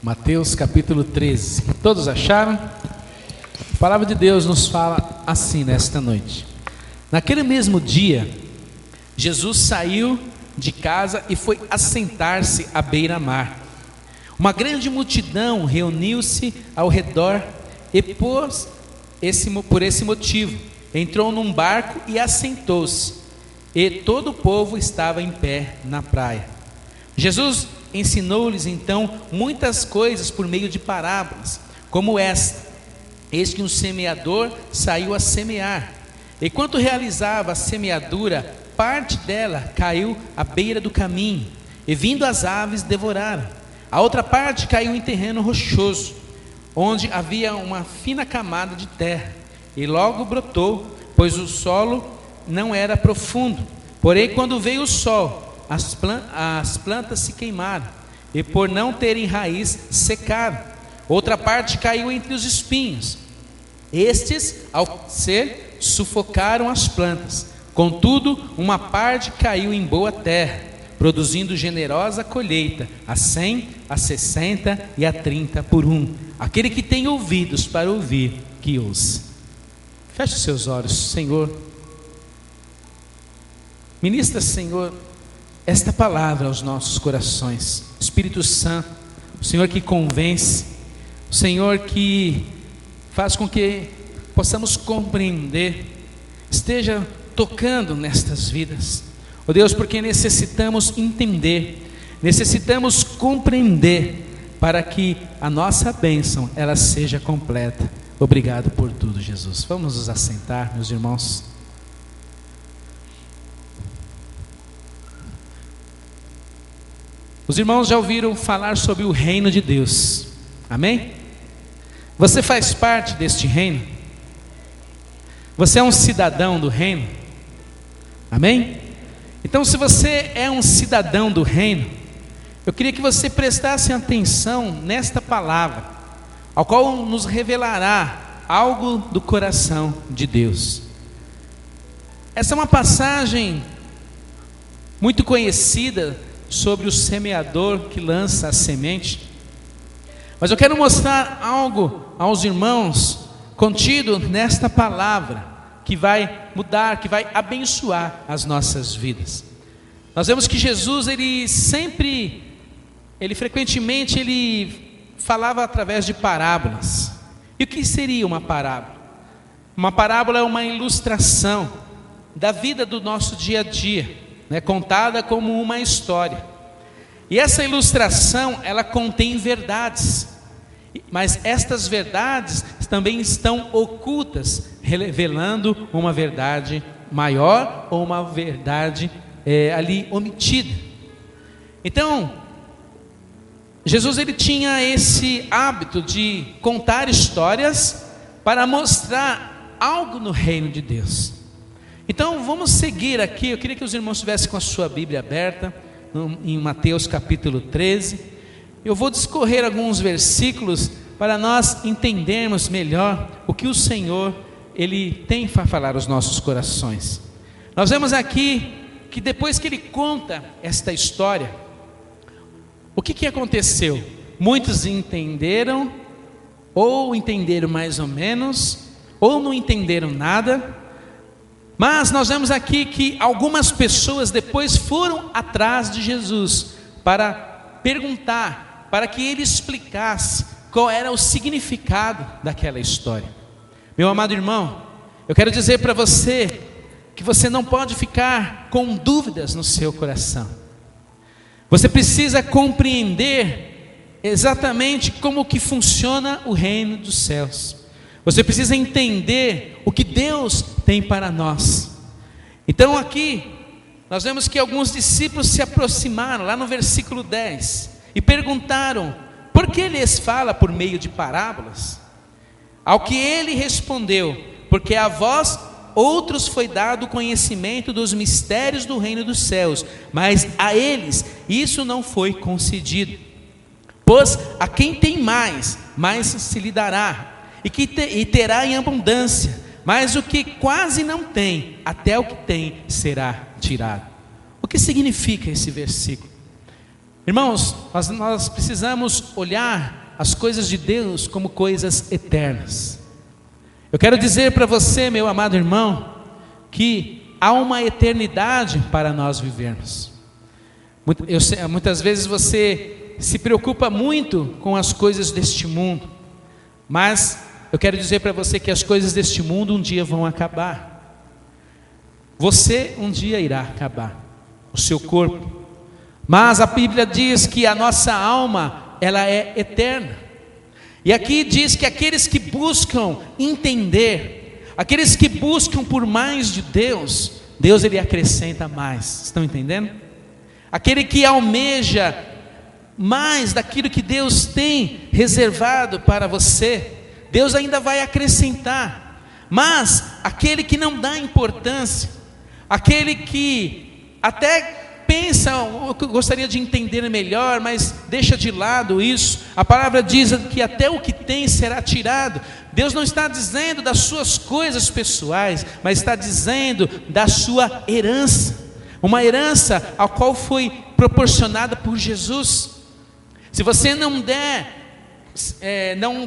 Mateus capítulo 13. Todos acharam? A palavra de Deus nos fala assim nesta noite. Naquele mesmo dia, Jesus saiu de casa e foi assentar-se à beira-mar. Uma grande multidão reuniu-se ao redor e por esse motivo entrou num barco e assentou-se. E todo o povo estava em pé na praia. Jesus ensinou-lhes então muitas coisas por meio de parábolas, como esta: eis que um semeador saiu a semear. Enquanto realizava a semeadura, parte dela caiu à beira do caminho, e vindo as aves devoraram. A outra parte caiu em terreno rochoso, onde havia uma fina camada de terra, e logo brotou, pois o solo não era profundo. Porém, quando veio o sol, as plantas se queimaram, e por não terem raiz, secaram. Outra parte caiu entre os espinhos. Estes, ao ser, sufocaram as plantas. Contudo, uma parte caiu em boa terra, produzindo generosa colheita, a 100, a 60 e a 30 por um. Aquele que tem ouvidos para ouvir, que ouça. Feche os seus olhos, Senhor. Ministra, Senhor, esta palavra aos nossos corações. Espírito Santo, o Senhor que convence, o Senhor que faz com que possamos compreender, esteja tocando nestas vidas. Ó Deus, porque necessitamos entender, necessitamos compreender, para que a nossa bênção ela seja completa. Obrigado por tudo, Jesus. Vamos nos assentar, meus irmãos. Os irmãos já ouviram falar sobre o reino de Deus, amém? Você faz parte deste reino? Você é um cidadão do reino? Amém? Então, se você é um cidadão do reino, eu queria que você prestasse atenção nesta palavra, ao qual nos revelará algo do coração de Deus. Essa é uma passagem muito conhecida sobre o semeador que lança a semente. Mas eu quero mostrar algo aos irmãos contido nesta palavra que vai mudar, que vai abençoar as nossas vidas. Nós vemos que Jesus, ele frequentemente falava através de parábolas. E o que seria uma parábola? Uma parábola é uma ilustração da vida do nosso dia a dia, contada como uma história. E essa ilustração, ela contém verdades, mas estas verdades também estão ocultas, revelando uma verdade maior ou uma verdade ali omitida. Então, Jesus ele tinha esse hábito de contar histórias para mostrar algo no reino de Deus. Então vamos seguir aqui. Eu queria que os irmãos estivessem com a sua Bíblia aberta em Mateus capítulo 13. Eu vou discorrer alguns versículos para nós entendermos melhor o que o Senhor ele tem para falar aos nossos corações. Nós vemos aqui que depois que ele conta esta história, o que aconteceu? Muitos entenderam, ou entenderam mais ou menos, ou não entenderam nada. Mas nós vemos aqui que algumas pessoas depois foram atrás de Jesus para perguntar, para que ele explicasse qual era o significado daquela história. Meu amado irmão, eu quero dizer para você que você não pode ficar com dúvidas no seu coração. Você precisa compreender exatamente como que funciona o reino dos céus. Você precisa entender o que Deus tem para nós. Então aqui, nós vemos que alguns discípulos se aproximaram, lá no versículo 10, e perguntaram, por que lhes fala por meio de parábolas? Ao que ele respondeu, porque a vós outros foi dado o conhecimento dos mistérios do reino dos céus, mas a eles isso não foi concedido. Pois a quem tem mais se lhe dará, e terá em abundância, mas o que quase não tem, até o que tem será tirado. O que significa esse versículo? Irmãos, nós precisamos olhar as coisas de Deus como coisas eternas. Eu quero dizer para você, meu amado irmão, que há uma eternidade para nós vivermos. Muitas vezes você se preocupa muito com as coisas deste mundo, mas eu quero dizer para você que as coisas deste mundo um dia vão acabar. Você um dia irá acabar, o seu corpo. Mas a Bíblia diz que a nossa alma, ela é eterna. E aqui diz que aqueles que buscam entender, aqueles que buscam por mais de Deus, Deus ele acrescenta mais. Estão entendendo? Aquele que almeja mais daquilo que Deus tem reservado para você, Deus ainda vai acrescentar. Mas aquele que não dá importância, aquele que até pensa, eu gostaria de entender melhor, mas deixa de lado isso. A palavra diz que até o que tem será tirado. Deus não está dizendo das suas coisas pessoais, mas está dizendo da sua herança. Uma herança a qual foi proporcionada por Jesus. Se você não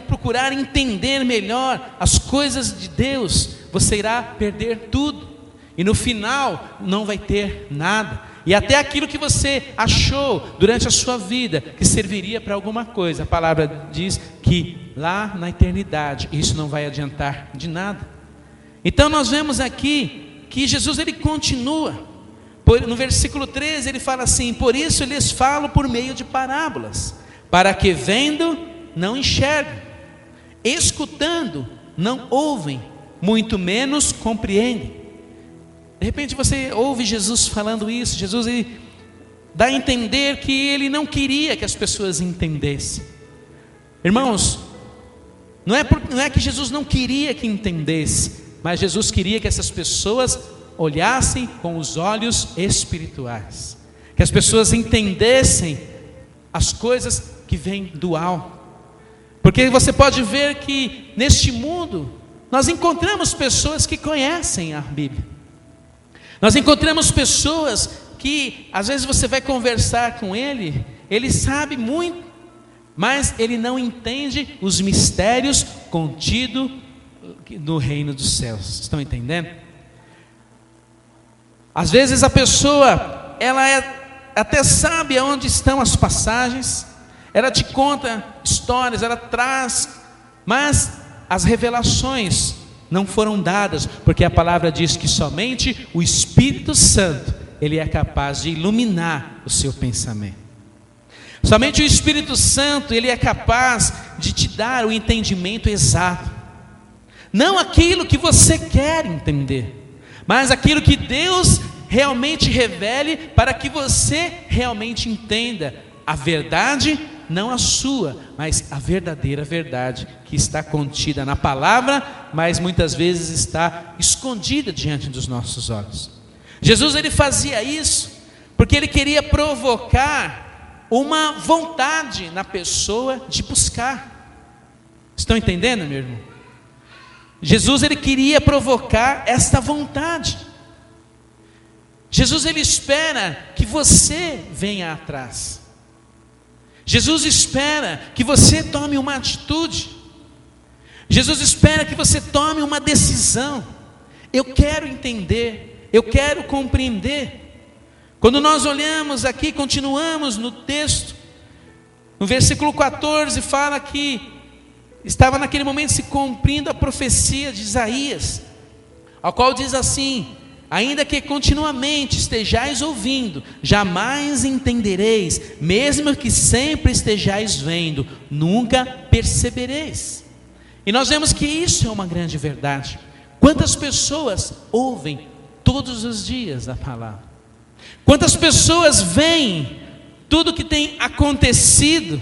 procurar entender melhor as coisas de Deus, você irá perder tudo. E no final não vai ter nada. E até aquilo que você achou durante a sua vida que serviria para alguma coisa, a palavra diz que lá na eternidade isso não vai adiantar de nada. Então nós vemos aqui que Jesus ele continua. No versículo 13 ele fala assim: por isso eu lhes falo por meio de parábolas, para que vendo não enxerguem, escutando não ouvem, muito menos compreendem. De repente você ouve Jesus falando isso. Jesus ele dá a entender que ele não queria que as pessoas entendessem. Irmãos, não é que Jesus não queria que entendesse, mas Jesus queria que essas pessoas olhassem com os olhos espirituais, que as pessoas entendessem as coisas que vêm do alto. Porque você pode ver que neste mundo nós encontramos pessoas que conhecem a Bíblia. Nós encontramos pessoas que às vezes você vai conversar com ele sabe muito, mas ele não entende os mistérios contidos no reino dos céus. Estão entendendo? Às vezes a pessoa, até sabe aonde estão as passagens, ela te conta histórias, ela traz, mas as revelações não foram dadas, porque a palavra diz que somente o Espírito Santo, ele é capaz de iluminar o seu pensamento. Somente o Espírito Santo, ele é capaz de te dar o entendimento exato. Não aquilo que você quer entender, mas aquilo que Deus realmente revele, para que você realmente entenda a verdade, não a sua, mas a verdadeira verdade que está contida na palavra, mas muitas vezes está escondida diante dos nossos olhos. Jesus ele fazia isso porque ele queria provocar uma vontade na pessoa de buscar. Estão entendendo, meu irmão? Jesus ele queria provocar esta vontade. Jesus ele espera que você venha atrás. Jesus espera que você tome uma atitude. Jesus espera que você tome uma decisão. Eu quero entender, eu quero compreender. Quando nós olhamos aqui, continuamos no texto, no versículo 14 fala que estava naquele momento se cumprindo a profecia de Isaías, a qual diz assim: ainda que continuamente estejais ouvindo, jamais entendereis, mesmo que sempre estejais vendo, nunca percebereis. E nós vemos que isso é uma grande verdade. Quantas pessoas ouvem todos os dias a palavra? Quantas pessoas veem tudo que tem acontecido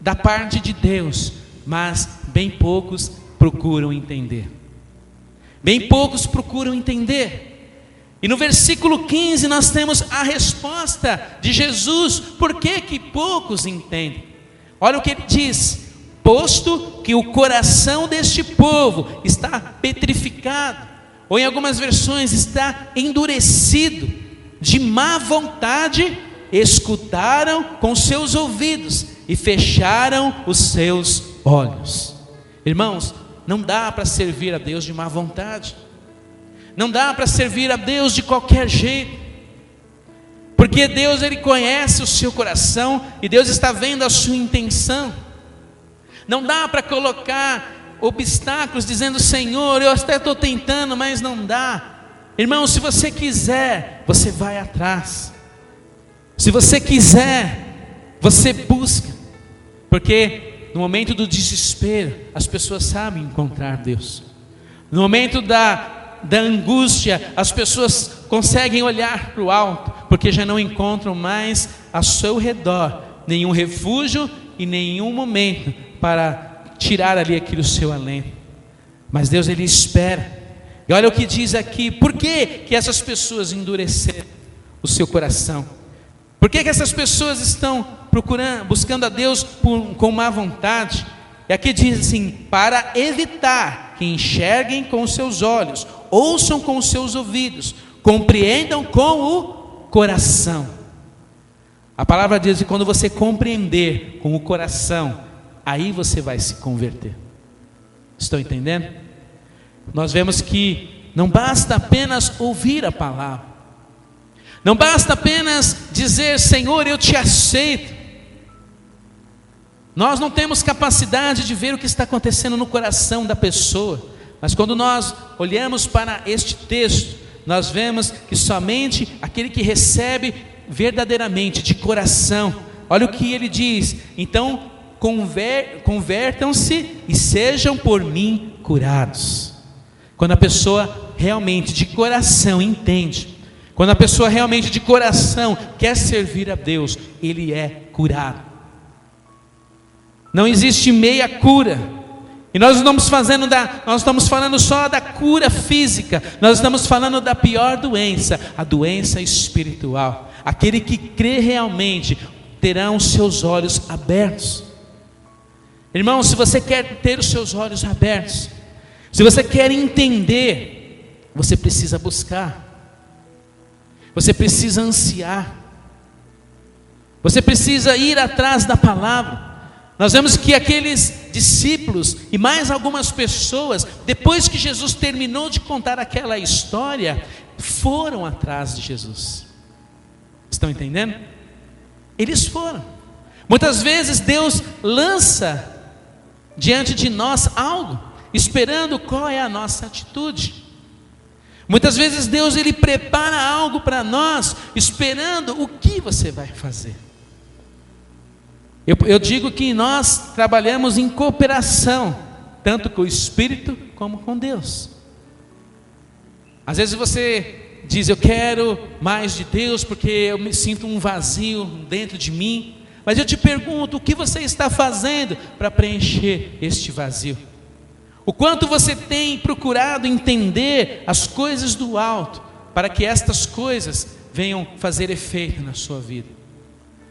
da parte de Deus, mas bem poucos procuram entender. Bem poucos procuram entender. E no versículo 15 nós temos a resposta de Jesus. Por que poucos entendem? Olha o que ele diz: posto que o coração deste povo está petrificado, ou em algumas versões está endurecido, de má vontade escutaram com seus ouvidos e fecharam os seus olhos. Irmãos, não dá para servir a Deus de má vontade. Não dá para servir a Deus de qualquer jeito. Porque Deus, Ele conhece o seu coração e Deus está vendo a sua intenção. Não dá para colocar obstáculos dizendo: Senhor, eu até estou tentando, mas não dá. Irmão, se você quiser, você vai atrás. Se você quiser, você busca. Porque no momento do desespero, as pessoas sabem encontrar Deus. No momento da angústia, as pessoas conseguem olhar para o alto, porque já não encontram mais ao seu redor nenhum refúgio e nenhum momento para tirar ali aquele seu alento. Mas Deus, Ele espera. E olha o que diz aqui: por que essas pessoas endureceram o seu coração? Por que essas pessoas estão buscando a Deus com má vontade? E aqui diz assim: para evitar que enxerguem com os seus olhos, ouçam com os seus ouvidos, compreendam com o coração. A palavra diz que quando você compreender com o coração, aí você vai se converter. Estão entendendo? Nós vemos que não basta apenas ouvir a palavra, não basta apenas dizer: Senhor, eu te aceito. Nós não temos capacidade de ver o que está acontecendo no coração da pessoa, mas quando nós olhamos para este texto, nós vemos que somente aquele que recebe verdadeiramente, de coração, olha o que ele diz: então convertam-se e sejam por mim curados. Quando a pessoa realmente de coração entende, quando a pessoa realmente de coração quer servir a Deus, ele é curado. Não existe meia cura. E nós não estamos falando só da cura física, nós estamos falando da pior doença, a doença espiritual. Aquele que crê realmente terá os seus olhos abertos. Irmão, se você quer ter os seus olhos abertos, se você quer entender, você precisa buscar, você precisa ansiar, você precisa ir atrás da palavra. Nós vemos que aqueles discípulos e mais algumas pessoas, depois que Jesus terminou de contar aquela história, foram atrás de Jesus. Estão entendendo? Eles foram. Muitas vezes Deus lança diante de nós algo, esperando qual é a nossa atitude. Muitas vezes Deus, Ele prepara algo para nós, esperando o que você vai fazer. Eu digo que nós trabalhamos em cooperação, tanto com o Espírito como com Deus. Às vezes você diz: eu quero mais de Deus porque eu me sinto um vazio dentro de mim. Mas eu te pergunto: o que você está fazendo para preencher este vazio? O quanto você tem procurado entender as coisas do alto, para que estas coisas venham fazer efeito na sua vida?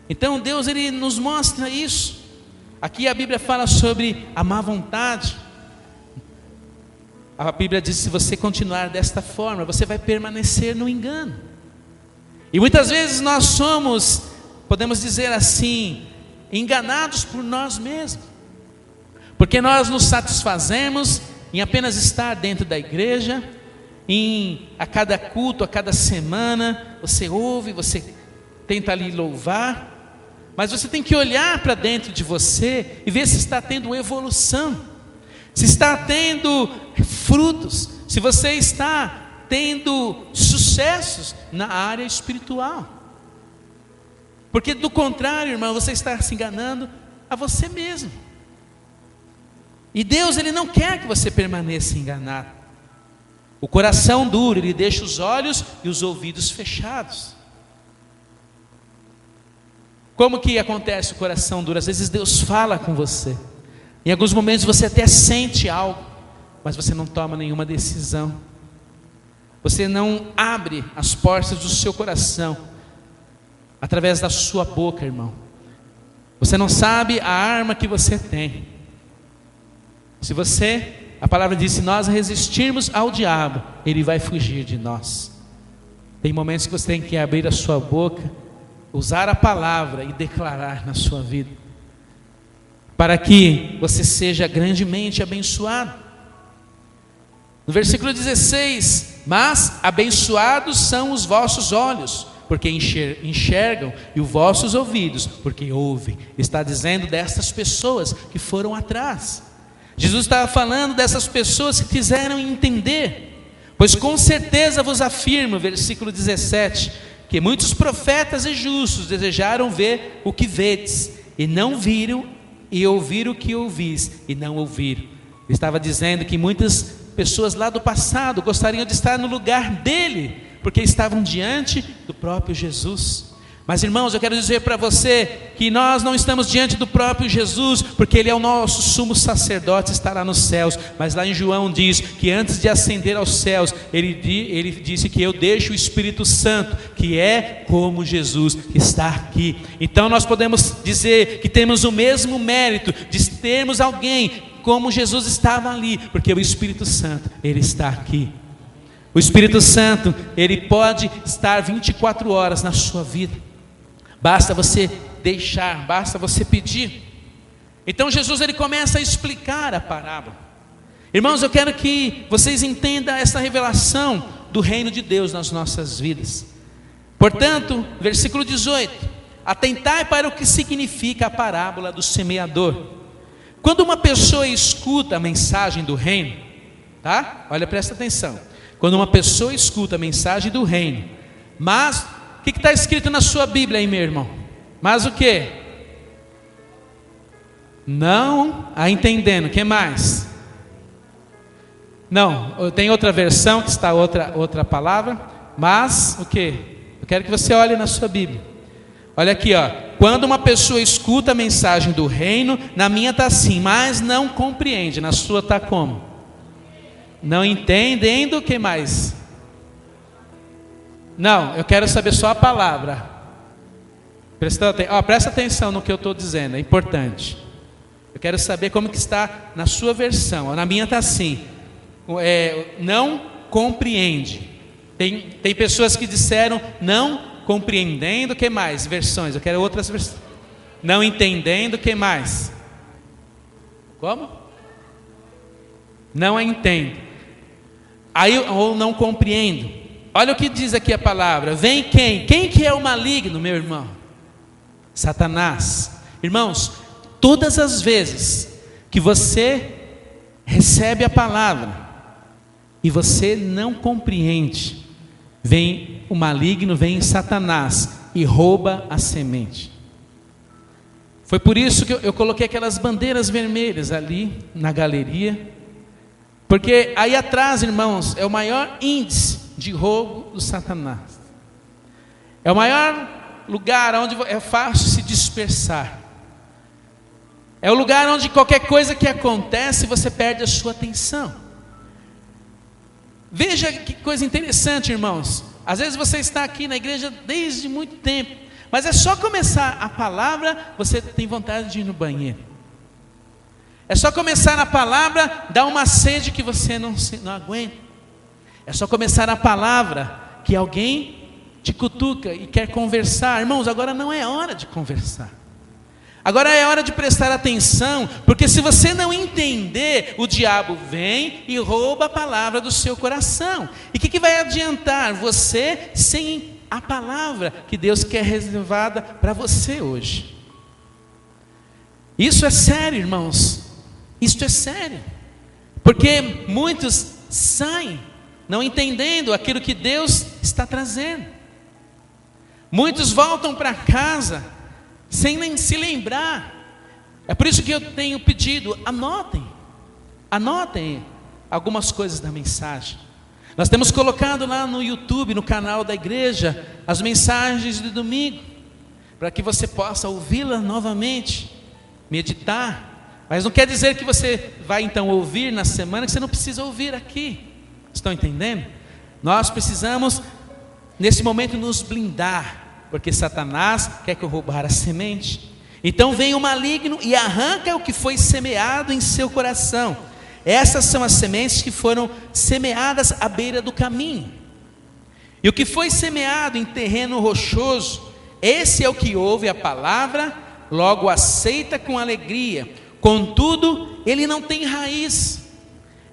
Então Deus, Ele nos mostra isso. Aqui a Bíblia fala sobre a má vontade. A Bíblia diz: se você continuar desta forma, você vai permanecer no engano. E muitas vezes nós somos, podemos dizer assim, enganados por nós mesmos, porque nós nos satisfazemos em apenas estar dentro da igreja, a cada culto, a cada semana, você ouve, você tenta ali louvar, mas você tem que olhar para dentro de você e ver se está tendo evolução, se está tendo frutos, se você está tendo sucessos na área espiritual. Porque do contrário, irmão, você está se enganando a você mesmo. E Deus, Ele não quer que você permaneça enganado. O coração duro, Ele deixa os olhos e os ouvidos fechados. Como que acontece o coração duro? Às vezes Deus fala com você. Em alguns momentos você até sente algo, mas você não toma nenhuma decisão. Você não abre as portas do seu coração através da sua boca, irmão. Você não sabe a arma que você tem. Se você, a palavra diz, se nós resistirmos ao diabo, ele vai fugir de nós. Tem momentos que você tem que abrir a sua boca usar a palavra e declarar na sua vida, para que você seja grandemente abençoado. No versículo 16: mas abençoados são os vossos olhos, porque enxergam, e os vossos ouvidos, porque ouvem. Está dizendo dessas pessoas que foram atrás. Jesus estava falando dessas pessoas que quiseram entender, pois com certeza vos afirmo, versículo 17, que muitos profetas e justos desejaram ver o que vedes, e não viram, e ouvir o que ouvis, e não ouviram. Ele estava dizendo que muitas pessoas lá do passado gostariam de estar no lugar dele, porque estavam diante do próprio Jesus. Mas irmãos, eu quero dizer para você que nós não estamos diante do próprio Jesus, porque Ele é o nosso sumo sacerdote, estará nos céus. Mas lá em João diz que antes de ascender aos céus, Ele disse que eu deixo o Espírito Santo, que é como Jesus, que está aqui. Então nós podemos dizer que temos o mesmo mérito de termos alguém como Jesus estava ali, porque o Espírito Santo, Ele está aqui. O Espírito Santo, Ele pode estar 24 horas na sua vida. Basta você deixar, basta você pedir. Então Jesus, Ele começa a explicar a parábola. Irmãos, eu quero que vocês entendam essa revelação do reino de Deus nas nossas vidas. Portanto, versículo 18: atentai para o que significa a parábola do semeador. Quando uma pessoa escuta a mensagem do reino, tá? Olha, presta atenção. Quando uma pessoa escuta a mensagem do reino, mas o que está escrito na sua Bíblia aí, meu irmão? Mas o que? Não a entendendo. O que mais? Não, tem outra versão que está outra palavra. Mas o que? Eu quero que você olhe na sua Bíblia. Olha aqui, ó. Quando uma pessoa escuta a mensagem do reino, na minha está assim, mas não compreende. Na sua está como? Não entendendo. O que mais? Não, eu quero saber só a palavra. Presta atenção no que eu estou dizendo, é importante. Eu quero saber como que está na sua versão. Na minha está assim, não compreende. Tem pessoas que disseram não compreendendo. O que mais? Versões, eu quero outras versões. Não entendendo. O que mais? Como? Não a entendo. Aí, ou não compreendo. Olha o que diz aqui a palavra. Vem quem? Quem que é o maligno, meu irmão? Satanás. Irmãos, todas as vezes que você recebe a palavra e você não compreende, vem o maligno, vem Satanás e rouba a semente. Foi por isso que eu coloquei aquelas bandeiras vermelhas ali na galeria, porque aí atrás, irmãos, é o maior índice de roubo do Satanás. É o maior lugar onde é fácil se dispersar. É o lugar onde qualquer coisa que acontece, você perde a sua atenção. Veja que coisa interessante, irmãos. Às vezes você está aqui na igreja desde muito tempo, mas é só começar a palavra, você tem vontade de ir no banheiro. É só começar a palavra, dá uma sede que você não aguenta. É só começar a palavra que alguém te cutuca e quer conversar. Irmãos, agora não é hora de conversar. Agora é hora de prestar atenção, porque se você não entender, o diabo vem e rouba a palavra do seu coração. E o que vai adiantar você sem a palavra que Deus quer reservada para você hoje? Isso é sério, irmãos. Isso é sério. Porque muitos saem não entendendo aquilo que Deus está trazendo. Muitos voltam para casa sem nem se lembrar. É por isso que eu tenho pedido, anotem algumas coisas da mensagem. Nós temos colocado lá no YouTube, no canal da igreja, as mensagens de domingo, para que você possa ouvi-la novamente, meditar. Mas não quer dizer que você vai então ouvir na semana, que você não precisa ouvir aqui. Estão entendendo? Nós precisamos nesse momento nos blindar, porque Satanás quer roubar a semente. Então vem o maligno e arranca o que foi semeado em seu coração. Essas são as sementes que foram semeadas à beira do caminho. E o que foi semeado em terreno rochoso Esse é o que ouve a palavra, logo aceita com alegria, contudo, ele não tem raiz.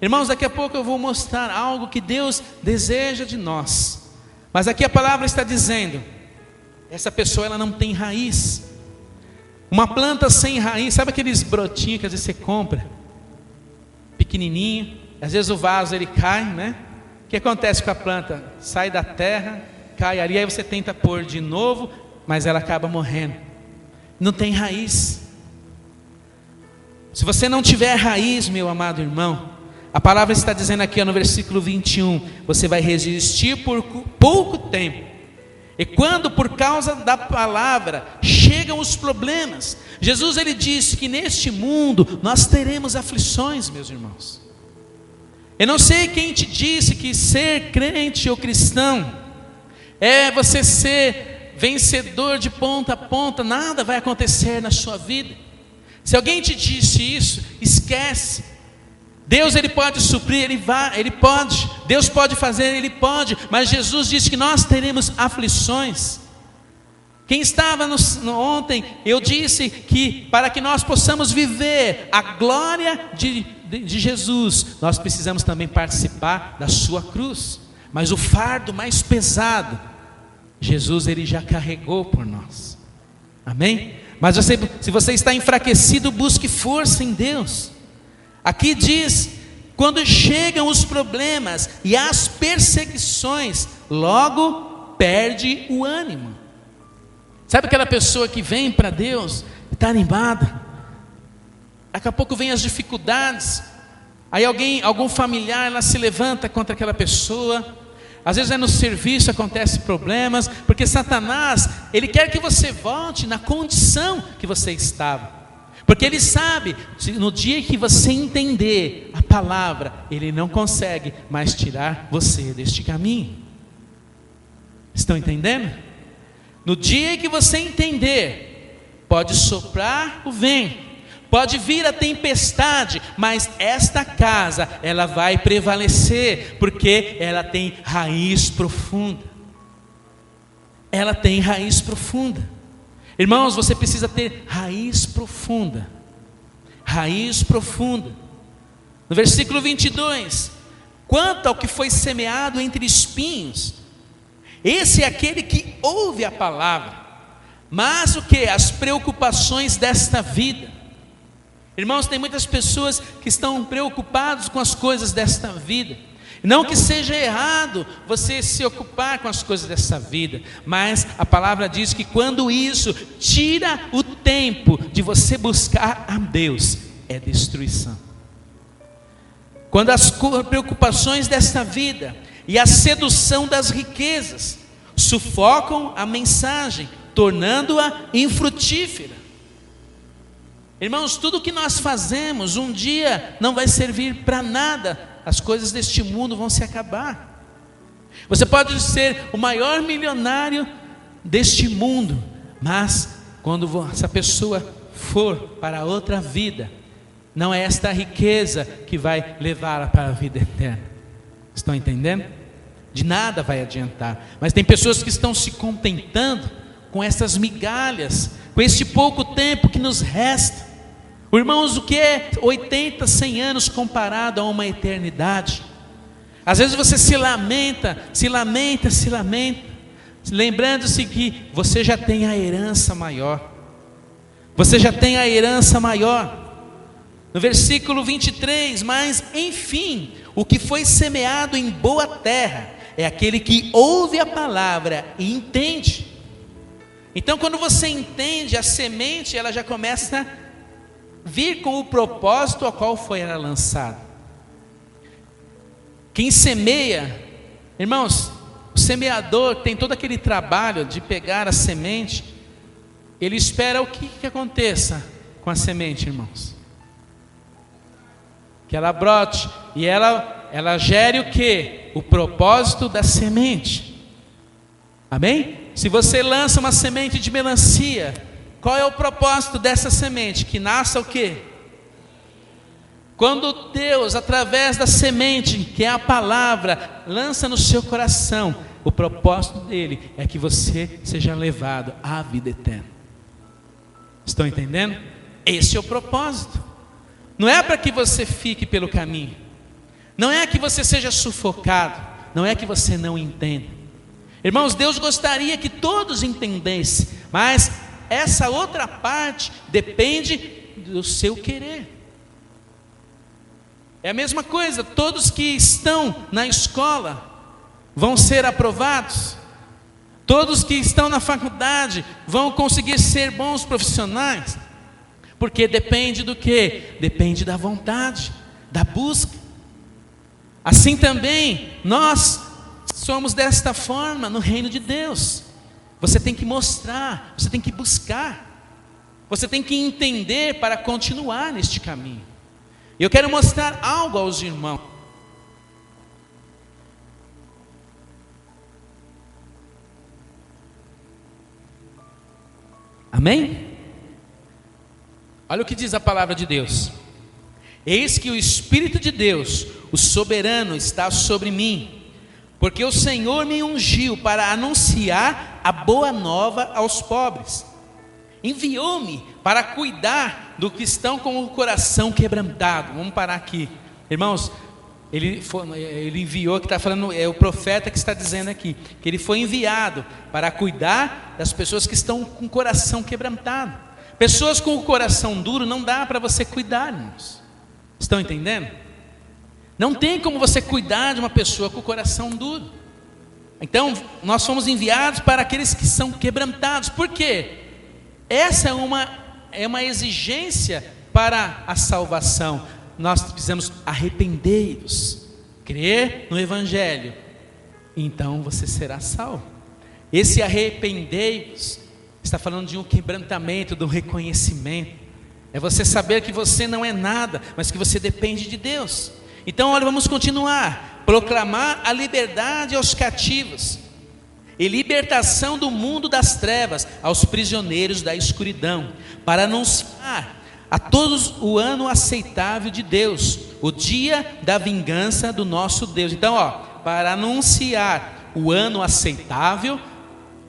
Irmãos, daqui a pouco eu vou mostrar algo que Deus deseja de nós, mas aqui a palavra está dizendo, essa pessoa ela não tem raiz. Uma planta sem raiz, sabe aqueles brotinhos que às vezes você compra, pequenininho, às vezes o vaso ele cai, né? O que acontece com a planta? Sai da terra, cai ali, aí você tenta pôr de novo, mas ela acaba morrendo. Não tem raiz. Se você não tiver raiz, meu amado irmão, a palavra está dizendo aqui no versículo 21, você vai resistir por pouco tempo. E quando por causa da palavra chegam os problemas, Jesus ele disse que neste mundo nós teremos aflições, meus irmãos. Eu não sei quem te disse que ser crente ou cristão é você ser vencedor de ponta a ponta, nada vai acontecer na sua vida. Se alguém te disse isso, esquece. Deus ele pode suprir, ele pode. Deus pode fazer, ele pode. Mas Jesus disse que nós teremos aflições. Quem estava ontem, eu disse que para que nós possamos viver a glória de Jesus, nós precisamos também participar da sua cruz. Mas o fardo mais pesado, Jesus ele já carregou por nós. Amém? Mas se você está enfraquecido, busque força em Deus. Aqui diz, quando chegam os problemas e as perseguições, logo perde o ânimo. Sabe aquela pessoa que vem para Deus, está animada, daqui a pouco vem as dificuldades, aí algum familiar, ela se levanta contra aquela pessoa, às vezes no serviço acontecem problemas, porque Satanás, ele quer que você volte na condição que você estava. Porque ele sabe, no dia que você entender a palavra, ele não consegue mais tirar você deste caminho. Estão entendendo? No dia que você entender, pode soprar o vento, pode vir a tempestade, mas esta casa, ela vai prevalecer, porque ela tem raiz profunda. Ela tem raiz profunda. Irmãos, você precisa ter raiz profunda. Raiz profunda. No versículo 22, quanto ao que foi semeado entre espinhos, esse é aquele que ouve a palavra, mas o que? As preocupações desta vida. Irmãos, tem muitas pessoas que estão preocupados com as coisas desta vida. Não que seja errado você se ocupar com as coisas dessa vida, mas a palavra diz que quando isso tira o tempo de você buscar a Deus, é destruição. Quando as preocupações desta vida e a sedução das riquezas sufocam a mensagem, tornando-a infrutífera. Irmãos, tudo que nós fazemos um dia não vai servir para nada. As coisas deste mundo vão se acabar. Você pode ser o maior milionário deste mundo, mas quando essa pessoa for para outra vida, não é esta riqueza que vai levá-la para a vida eterna. Estão entendendo? De nada vai adiantar. Mas tem pessoas que estão se contentando com essas migalhas, com este pouco tempo que nos resta. Irmãos, o que é 80, 100 anos comparado a uma eternidade? Às vezes você se lamenta, lembrando-se que você já tem a herança maior. Você já tem a herança maior. No versículo 23, mas enfim, o que foi semeado em boa terra é aquele que ouve a palavra e entende. Então quando você entende, a semente ela já começa a vir com o propósito ao qual foi ela lançada. Quem semeia, irmãos, o semeador tem todo aquele trabalho de pegar a semente. Ele espera o que aconteça com a semente, irmãos? Que ela brote e ela gere o que? O propósito da semente. Amém? Se você lança uma semente de melancia, qual é o propósito dessa semente? Que nasça o quê? Quando Deus, através da semente, que é a palavra, lança no seu coração, o propósito dele é que você seja levado à vida eterna. Estão entendendo? Esse é o propósito. Não é para que você fique pelo caminho, não é que você seja sufocado, não é que você não entenda. Irmãos, Deus gostaria que todos entendessem, mas essa outra parte depende do seu querer. É a mesma coisa, todos que estão na escola vão ser aprovados, todos que estão na faculdade vão conseguir ser bons profissionais, porque depende do quê? Depende da vontade, da busca. Assim também, nós somos desta forma no reino de Deus. Você tem que mostrar, você tem que buscar, você tem que entender para continuar neste caminho. Eu quero mostrar algo aos irmãos. Amém? Olha o que diz a palavra de Deus. Eis que o Espírito de Deus, o soberano, está sobre mim, porque o Senhor me ungiu para anunciar a boa nova aos pobres. Enviou-me para cuidar do que estão com o coração quebrantado. Vamos parar aqui. Irmãos, ele enviou, que está falando, é o profeta que está dizendo aqui, que ele foi enviado para cuidar das pessoas que estão com o coração quebrantado. Pessoas com o coração duro não dá para você cuidar, irmãos. Estão entendendo? Não tem como você cuidar de uma pessoa com o coração duro. Então, nós fomos enviados para aqueles que são quebrantados. Por quê? Essa é uma exigência para a salvação. Nós precisamos arrepender-nos, crer no Evangelho, então você será salvo. Esse arrepender-nos está falando de um quebrantamento, de um reconhecimento. É você saber que você não é nada, mas que você depende de Deus. Então, olha, vamos continuar. Proclamar a liberdade aos cativos e libertação do mundo das trevas aos prisioneiros da escuridão, para anunciar a todos o ano aceitável de Deus, o dia da vingança do nosso Deus. Então, para anunciar o ano aceitável,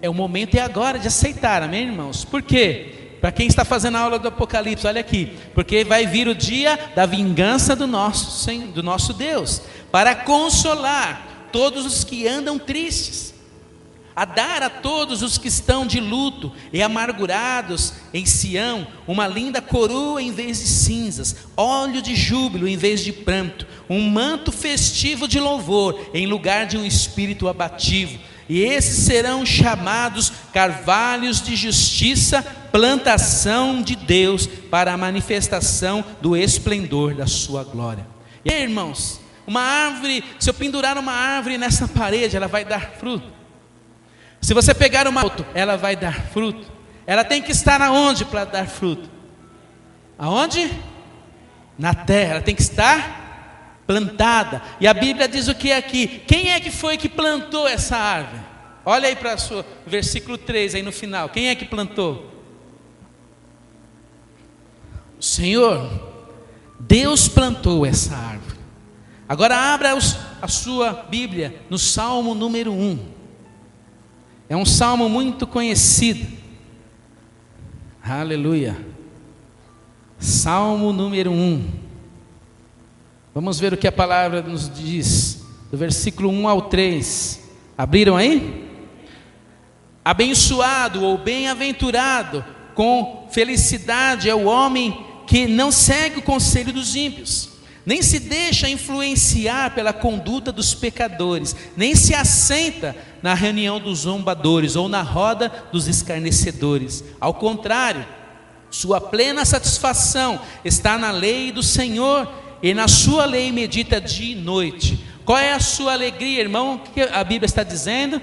o momento é agora de aceitar, amém, irmãos? Por quê? Para quem está fazendo a aula do Apocalipse, olha aqui, porque vai vir o dia da vingança do nosso Deus, para consolar todos os que andam tristes, a dar a todos os que estão de luto e amargurados em Sião uma linda coroa em vez de cinzas, óleo de júbilo em vez de pranto, um manto festivo de louvor em lugar de um espírito abativo. E esses serão chamados carvalhos de justiça, plantação de Deus para a manifestação do esplendor da sua glória. E aí, irmãos, uma árvore, se eu pendurar uma árvore nessa parede, ela vai dar fruto. Se você pegar uma auto, ela vai dar fruto. Ela tem que estar aonde para dar fruto? Aonde? Na terra. Ela tem que estar plantada. E a Bíblia diz o que é aqui? Quem é que foi que plantou essa árvore? Olha aí para o versículo 3 aí no final. Quem é que plantou? O Senhor. Deus plantou essa árvore. Agora abra a sua Bíblia no Salmo número 1. É um salmo muito conhecido. Aleluia. Salmo número 1. Vamos ver o que a palavra nos diz, do versículo 1 ao 3. Abriram aí? Abençoado ou bem-aventurado com felicidade é o homem que não segue o conselho dos ímpios, nem se deixa influenciar pela conduta dos pecadores, nem se assenta na reunião dos zombadores ou na roda dos escarnecedores. Ao contrário, sua plena satisfação está na lei do Senhor, e na sua lei medita dia e noite. Qual é a sua alegria, irmão? O que a Bíblia está dizendo?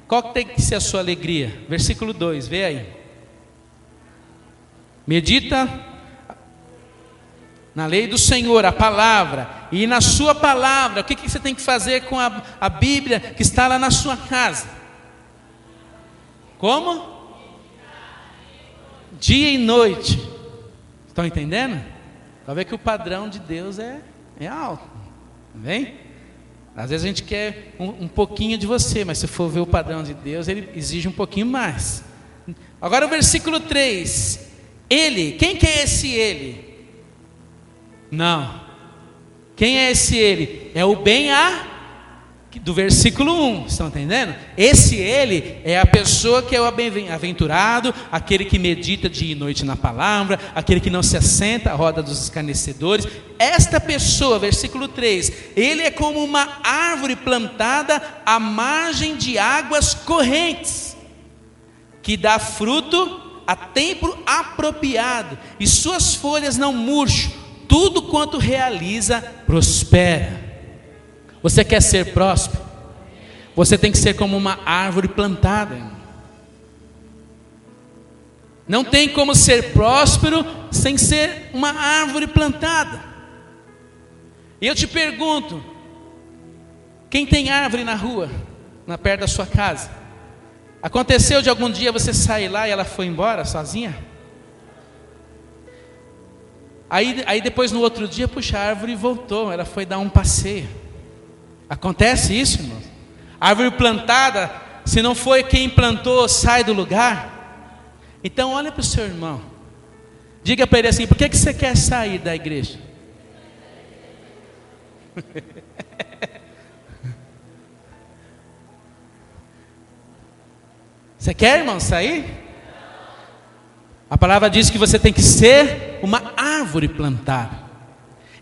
Qual tem que ser a sua alegria? Versículo 2, vê aí. Medita na lei do Senhor, a palavra, e na sua palavra. O que você tem que fazer com a Bíblia que está lá na sua casa? Como? Dia e noite. Estão entendendo? Para ver que o padrão de Deus é alto. Vem? Às vezes a gente quer um pouquinho de você, mas se for ver o padrão de Deus, Ele exige um pouquinho mais. Agora o versículo 3. Ele, quem que é esse Ele? Não. Quem é esse Ele? É o do versículo 1, estão entendendo? Esse Ele é a pessoa que é o bem-aventurado, aquele que medita dia e noite na palavra, aquele que não se assenta à roda dos escarnecedores. Esta pessoa, versículo 3, ele é como uma árvore plantada à margem de águas correntes, que dá fruto a tempo apropriado, e suas folhas não murcham, tudo quanto realiza prospera. Você quer ser próspero? Você tem que ser como uma árvore plantada, irmão. Não tem como ser próspero sem ser uma árvore plantada. E eu te pergunto, quem tem árvore na rua, perto da sua casa? Aconteceu de algum dia você sair lá e ela foi embora sozinha? Aí depois no outro dia, puxa, a árvore voltou, ela foi dar um passeio. Acontece isso, irmãos? Árvore plantada, se não foi quem plantou, sai do lugar. Então olha para o seu irmão, diga para ele assim: por que você quer sair da igreja? Você quer, irmão, sair? A palavra diz que você tem que ser uma árvore plantada,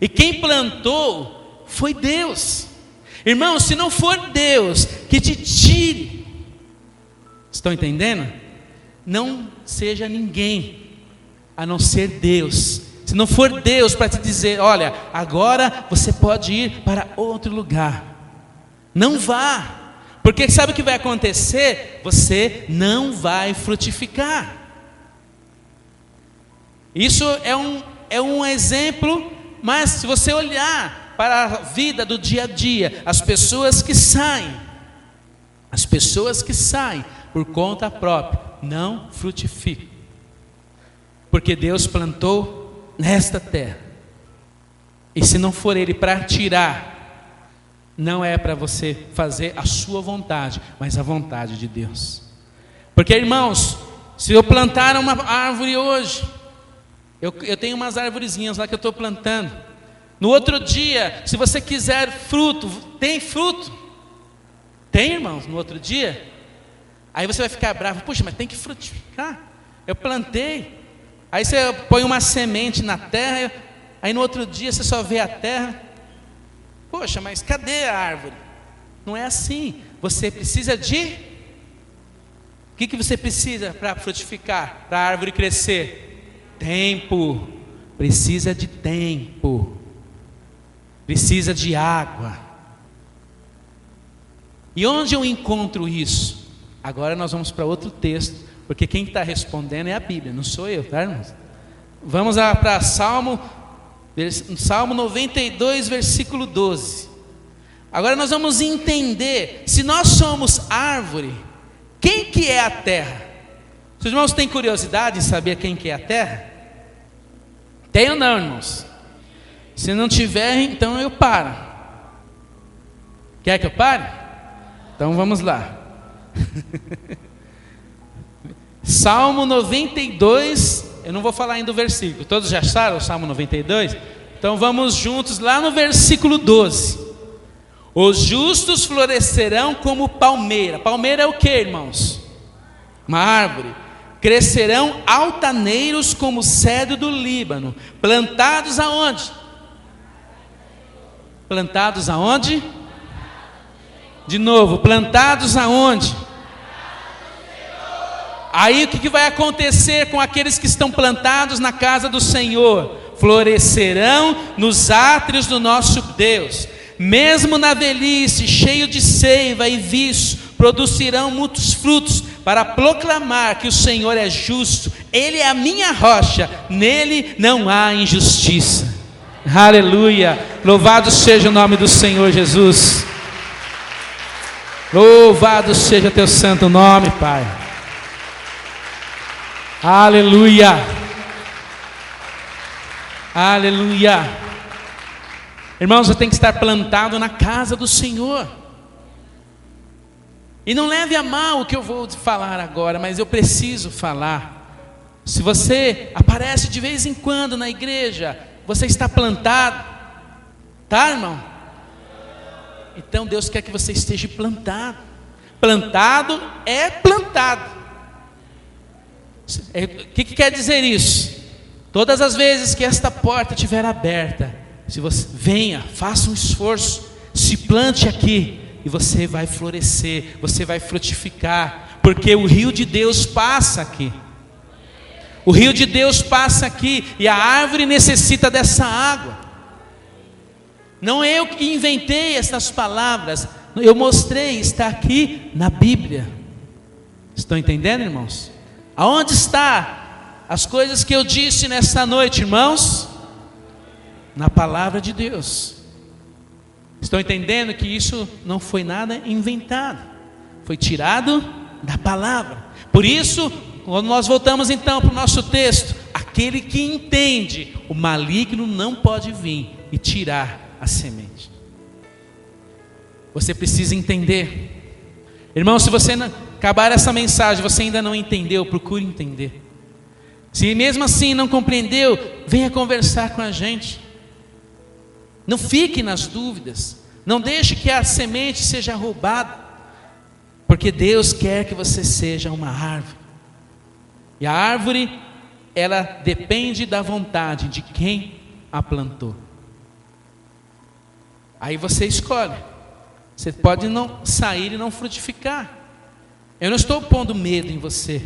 e quem plantou foi Deus. Irmão, se não for Deus que te tire, estão entendendo? Não seja ninguém a não ser Deus. Se não for Deus para te dizer: olha, agora você pode ir para outro lugar, não vá, porque sabe o que vai acontecer? Você não vai frutificar. Isso é um exemplo, mas se você olhar para a vida do dia a dia, as pessoas que saem por conta própria, não frutificam, porque Deus plantou nesta terra, e se não for Ele para tirar, não é para você fazer a sua vontade, mas a vontade de Deus. Porque, irmãos, se eu plantar uma árvore hoje, eu tenho umas arvorezinhas lá que eu estou plantando. No outro dia, se você quiser fruto, tem fruto? Tem, irmãos, no outro dia? Aí você vai ficar bravo: puxa, mas tem que frutificar. Eu plantei. Aí você põe uma semente na terra, aí no outro dia você só vê a terra. Poxa, mas cadê a árvore? Não é assim. Você precisa de... O que você precisa para frutificar, para a árvore crescer? Tempo. Precisa de tempo. Precisa de água. E onde eu encontro isso? Agora nós vamos para outro texto, porque quem está respondendo é a Bíblia, não sou eu, tá, irmãos? Vamos para Salmo 92, versículo 12. Agora nós vamos entender, se nós somos árvore, quem que é a terra? Os irmãos têm curiosidade em saber quem que é a terra? Tem ou não, irmãos? Se não tiver, então eu paro. Quer que eu pare? Então vamos lá. Salmo 92, eu não vou falar ainda o versículo, todos já acharam o Salmo 92? Então vamos juntos lá no versículo 12. Os justos florescerão como palmeira. Palmeira é o que, irmãos? Uma árvore. Crescerão altaneiros como cedro do Líbano. Plantados aonde? Plantados aonde? De novo, plantados aonde? Aí o que vai acontecer com aqueles que estão plantados na casa do Senhor? Florescerão nos átrios do nosso Deus. Mesmo na velhice, cheio de seiva e vício, produzirão muitos frutos, para proclamar que o Senhor é justo. Ele é a minha rocha, nele não há injustiça. Aleluia, louvado seja o nome do Senhor Jesus. Louvado seja teu santo nome, Pai. Aleluia, aleluia. Irmãos, você tem que estar plantado na casa do Senhor. E não leve a mal o que eu vou falar agora, mas eu preciso falar. Se você aparece de vez em quando na igreja, você está plantado, tá, irmão? Então Deus quer que você esteja plantado. Plantado é plantado. O que quer dizer isso? Todas as vezes que esta porta estiver aberta, se você venha, faça um esforço, se plante aqui, e você vai florescer, você vai frutificar, porque o rio de Deus passa aqui. O rio de Deus passa aqui, e a árvore necessita dessa água. Não é eu que inventei essas palavras, eu mostrei, está aqui na Bíblia. Estão entendendo, irmãos? Aonde está as coisas que eu disse nessa noite, irmãos? Na palavra de Deus. Estão entendendo que isso não foi nada inventado, foi tirado da palavra. Por isso, quando nós voltamos então para o nosso texto, aquele que entende, o maligno não pode vir e tirar a semente. Você precisa entender. Irmão, se você não acabar essa mensagem, você ainda não entendeu, procure entender. Se mesmo assim não compreendeu, venha conversar com a gente. Não fique nas dúvidas. Não deixe que a semente seja roubada. Porque Deus quer que você seja uma árvore. E a árvore, ela depende da vontade de quem a plantou. Aí você escolhe. Você pode não sair e não frutificar. Eu não estou pondo medo em você.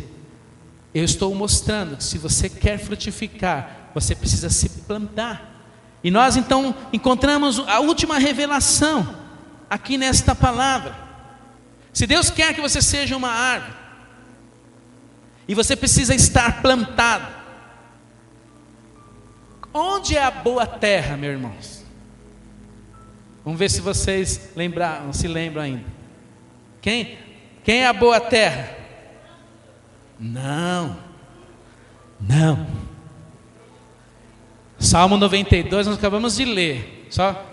Eu estou mostrando que se você quer frutificar, você precisa se plantar. E nós então encontramos a última revelação aqui nesta palavra. Se Deus quer que você seja uma árvore, e você precisa estar plantado, onde é a boa terra, meus irmãos? Vamos ver se vocês se lembram ainda. Quem é a boa terra? Não. Salmo 92 nós acabamos de ler. Só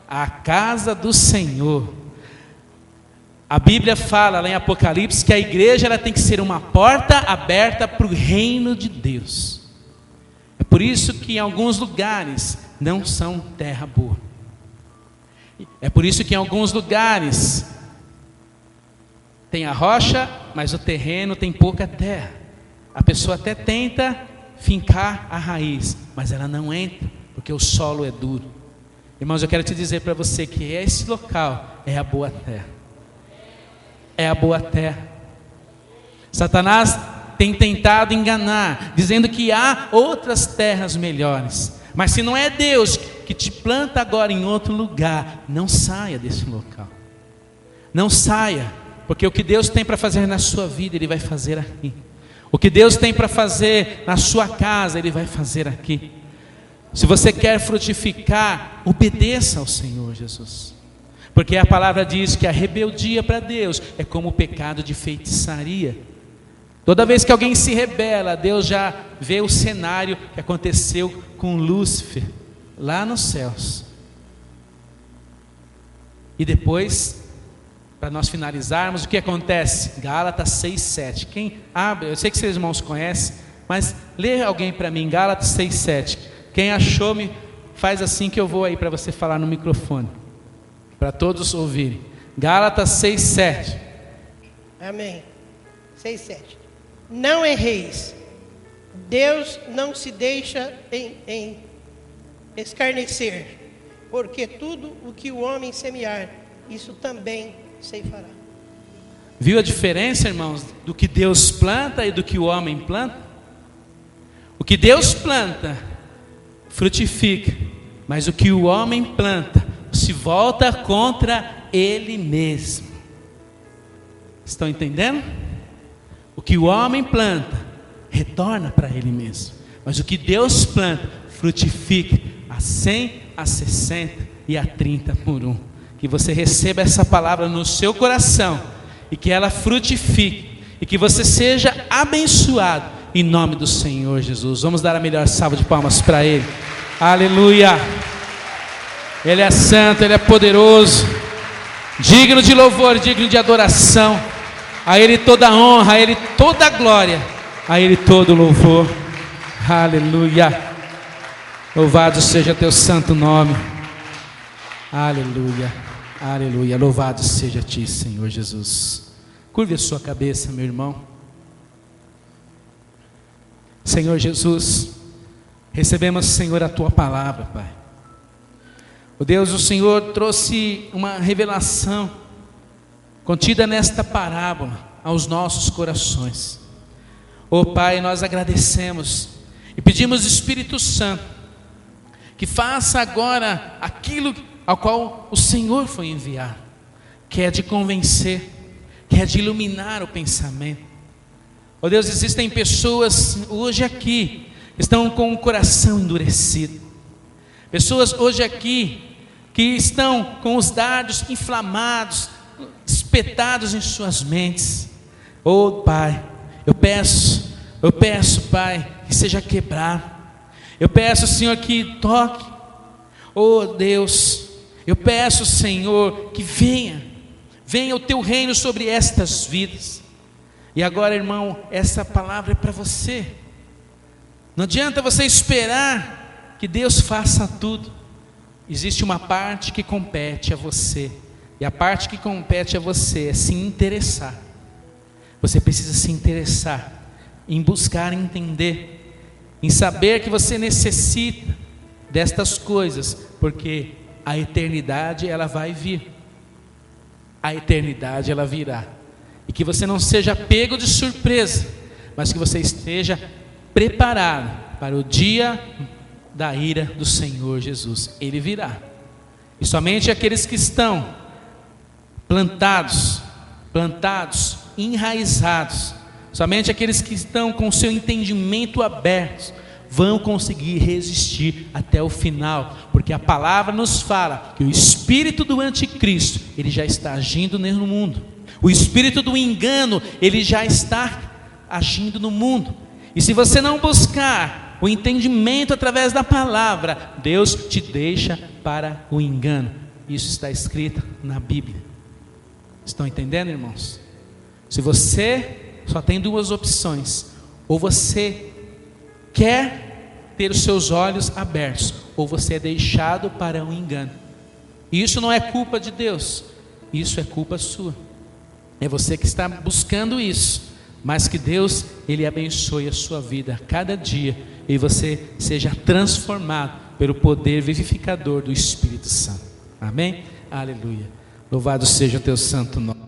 a casa do Senhor. A Bíblia fala lá em Apocalipse que a igreja ela tem que ser uma porta aberta para o reino de Deus. É por isso que em alguns lugares não são terra boa. É por isso que em alguns lugares tem a rocha, mas o terreno tem pouca terra. A pessoa até tenta fincar a raiz, mas ela não entra, porque o solo é duro. Irmãos, eu quero te dizer para você que esse local é a boa terra. É a boa terra. Satanás tem tentado enganar, dizendo que há outras terras melhores. Mas se não é Deus que te planta agora em outro lugar, não saia desse local. Não saia, porque o que Deus tem para fazer na sua vida, Ele vai fazer aqui. O que Deus tem para fazer na sua casa, Ele vai fazer aqui. Se você quer frutificar, obedeça ao Senhor Jesus. Porque a palavra diz que a rebeldia para Deus é como o pecado de feitiçaria. Toda vez que alguém se rebela, Deus já vê o cenário que aconteceu com Lúcifer, lá nos céus. E depois, para nós finalizarmos, o que acontece? Gálatas 6:7. Quem abre, eu sei que vocês irmãos conhecem, mas lê alguém para mim, Gálatas 6:7. Quem achou, me faz assim que eu vou aí para você falar no microfone, para todos ouvirem. Gálatas 6:7. Amém. 6:7. Não erreis. Deus não se deixa em escarnecer, porque tudo o que o homem semear, isso também ceifará. Viu a diferença, irmãos, do que Deus planta e do que o homem planta? O que Deus planta frutifica, mas o que o homem planta se volta contra ele mesmo. Estão entendendo? O que o homem planta retorna para ele mesmo, mas o que Deus planta frutifica a 100, a 60 e a 30 por 1. Que você receba essa palavra no seu coração e que ela frutifique e que você seja abençoado em nome do Senhor Jesus. Vamos dar a melhor salva de palmas para Ele. Aleluia. Ele é santo, Ele é poderoso, digno de louvor, digno de adoração. A Ele toda honra, a Ele toda glória, a Ele todo louvor. Aleluia. Louvado seja teu santo nome. Aleluia, aleluia. Louvado seja a ti, Senhor Jesus. Curve a sua cabeça, meu irmão. Senhor Jesus, recebemos, Senhor, a tua palavra, Pai. Oh Deus, o Senhor trouxe uma revelação contida nesta parábola aos nossos corações. Oh Pai, nós agradecemos e pedimos, Espírito Santo, que faça agora aquilo ao qual o Senhor foi enviado, que é de convencer, que é de iluminar o pensamento. Oh Deus, existem pessoas hoje aqui que estão com o coração endurecido, pessoas hoje aqui que estão com os dardos inflamados, espetados em suas mentes. Oh Pai, eu peço Pai, que seja quebrado. Eu peço, Senhor, que toque. Oh Deus, eu peço, Senhor, que venha o teu reino sobre estas vidas. E agora, irmão, essa palavra é para você. Não adianta você esperar que Deus faça tudo. Existe uma parte que compete a você, e a parte que compete a você é se interessar. Você precisa se interessar em buscar entender, em saber que você necessita destas coisas, porque a eternidade ela vai vir, a eternidade ela virá, e que você não seja pego de surpresa, mas que você esteja preparado para o dia da ira do Senhor Jesus. Ele virá, e somente aqueles que estão plantados, enraizados, somente aqueles que estão com o seu entendimento aberto vão conseguir resistir até o final, porque a palavra nos fala que o espírito do anticristo, ele já está agindo no mundo. O espírito do engano, ele já está agindo no mundo. E se você não buscar o entendimento através da palavra, Deus te deixa para o engano. Isso está escrito na Bíblia. Estão entendendo, irmãos? Se você só tem duas opções: ou você quer ter os seus olhos abertos, ou você é deixado para o engano. E isso não é culpa de Deus, isso é culpa sua. É você que está buscando isso, mas que Deus, Ele abençoe a sua vida a cada dia, e você seja transformado pelo poder vivificador do Espírito Santo. Amém? Aleluia. Louvado seja o teu santo nome.